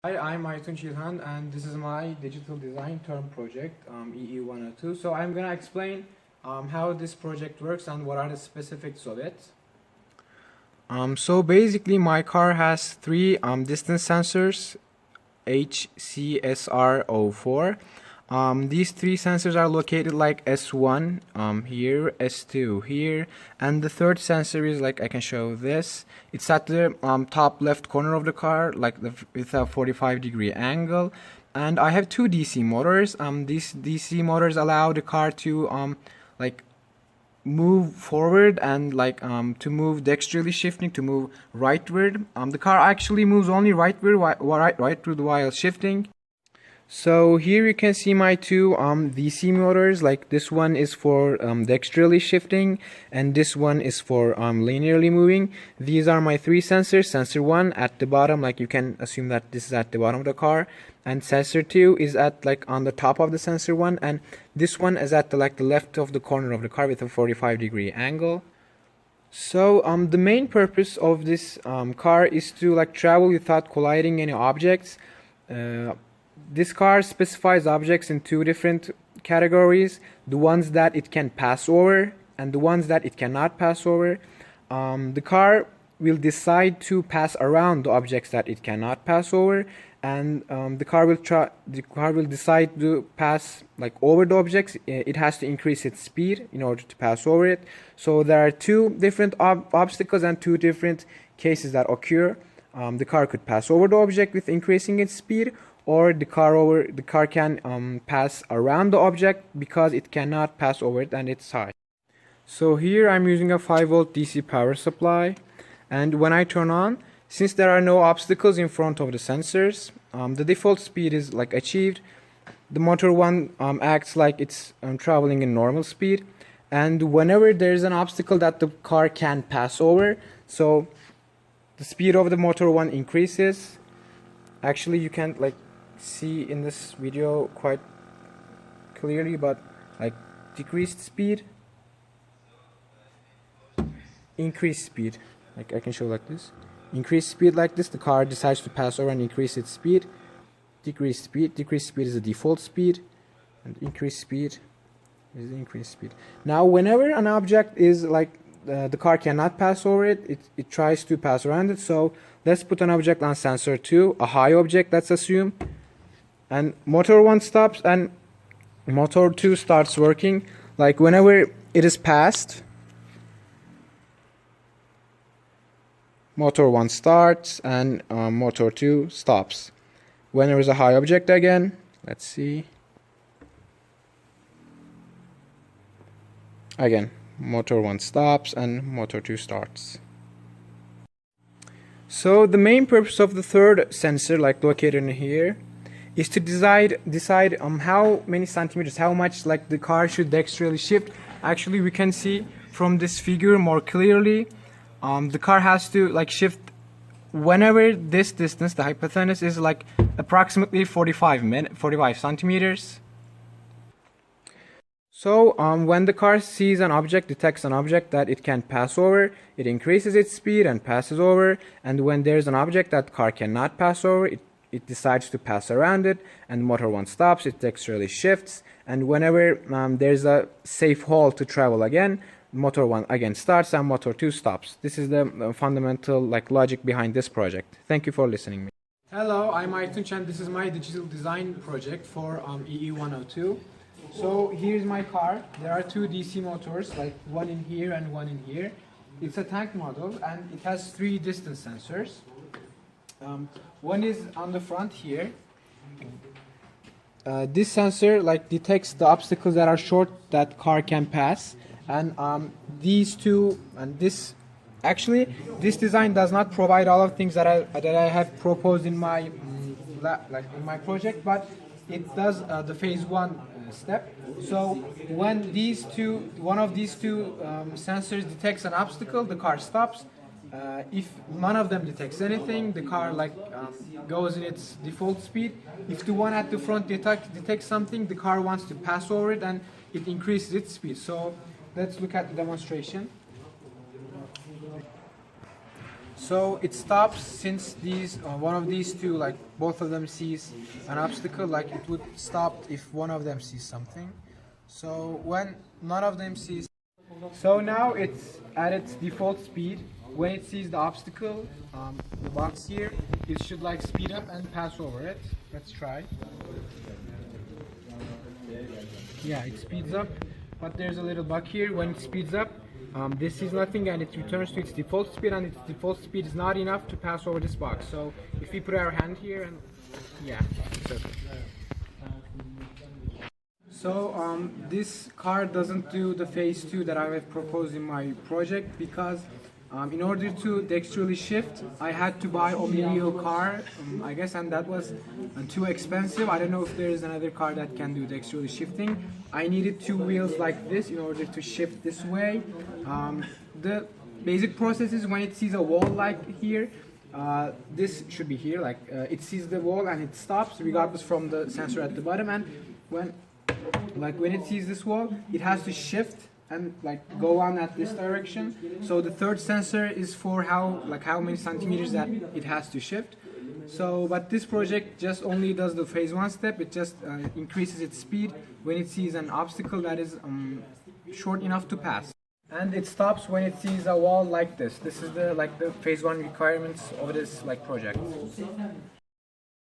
Hi, I'm Aytunç İlhan and this is my digital design term project, EE102. So I'm going to explain how this project works and what are the specifics of it. So basically my car has three distance sensors, HCSR04. These three sensors are located like S1 here, S2 here, and the third sensor is like I can show this. It's at the top left corner of the car, like with a 45-degree angle. And I have two DC motors. These DC motors allow the car to like move forward and to move dexterously shifting, to move rightward. The car actually moves only rightward while shifting. So here you can see my two DC motors. Like this one is for dexterally shifting and this one is for linearly moving. These are my three sensors. Sensor 1 at the bottom, like you can assume that this is at the bottom of the car, and sensor 2 is at like on the top of the sensor 1, and this one is at the left of the corner of the car with a 45-degree angle. So the main purpose of this car is to travel without colliding any objects. This car specifies objects in two different categories: the ones that it can pass over and the ones that it cannot pass over. The car will decide to pass around the objects that it cannot pass over, and the car will decide to pass over the objects. It has to increase its speed in order to pass over it. So there are two different obstacles and two different cases that occur. The car could pass over the object with increasing its speed, or the car can pass around the object because it cannot pass over it and it's high. So here I'm using a 5-volt DC power supply, and when I turn on, since there are no obstacles in front of the sensors, the default speed is achieved. The motor 1 acts like it's traveling in normal speed, and whenever there is an obstacle that the car can pass over, so the speed of the motor 1 increases. Actually, you can't see in this video quite clearly, but decreased speed, increased speed, I can show like this. Increased speed like this, the car decides to pass over and increase its speed. Decreased speed is the default speed, and increased speed is the increased speed. Now whenever an object is the car cannot pass over it, it tries to pass around it. So let's put an object on sensor 2, a high object, let's assume, and motor 1 stops and motor 2 starts working. Whenever it is passed, motor 1 starts and motor 2 stops. When there is a high object again, let's see, again motor 1 stops and motor 2 starts. So the main purpose of the third sensor, located in here, is to decide how many centimeters, how much the car should dexterally shift. Actually, we can see from this figure more clearly. The car has to shift whenever this distance, the hypotenuse, is approximately 45 centimeters. So when the car sees an object, detects an object that it can pass over, it increases its speed and passes over. And when there's an object that the car cannot pass over, it decides to pass around it, and motor 1 stops, it dexterously shifts, and whenever there's a safe halt to travel again, motor 1 again starts and motor 2 stops. This is the fundamental logic behind this project. Thank you for listening. Hello, I'm Aytunç and this is my digital design project for EE102. So here's my car. There are two DC motors, one in here and one in here. It's a tank model and it has three distance sensors. One is on the front here. This sensor detects the obstacles that are short that car can pass, and these two, and this design does not provide all of things that I have proposed in my in my project, but it does the phase 1 step. So when one of these two sensors detects an obstacle, the car stops. If none of them detects anything, the car goes in its default speed. If the one at the front detects something, the car wants to pass over it and it increases its speed. So let's look at the demonstration. So it stops since these one of these two, like both of them sees an obstacle, like it would stop if one of them sees something. So when none of them sees, so now it's at its default speed. When it sees the obstacle, the box here, it should like speed up and pass over it. Let's try. Yeah, it speeds up, but there's a little bug here. When it speeds up, this is nothing and it returns to its default speed, and its default speed is not enough to pass over this box. So if we put our hand here and yeah, it's okay. So this car doesn't do the phase 2 that I have proposed in my project because in order to dexterally shift, I had to buy a wheel car, I guess, and that was too expensive. I don't know if there is another car that can do dexterally shifting. I needed two wheels like this in order to shift this way. The basic process is when it sees a wall like here, this should be here, like it sees the wall and it stops regardless from the sensor at the bottom, and when it sees this wall, it has to shift and like go on at this direction. So the third sensor is for how many centimeters that it has to shift. So but this project just only does the phase 1 step. It just increases its speed when it sees an obstacle that is short enough to pass, and it stops when it sees a wall like this. This is the phase 1 requirements of this project.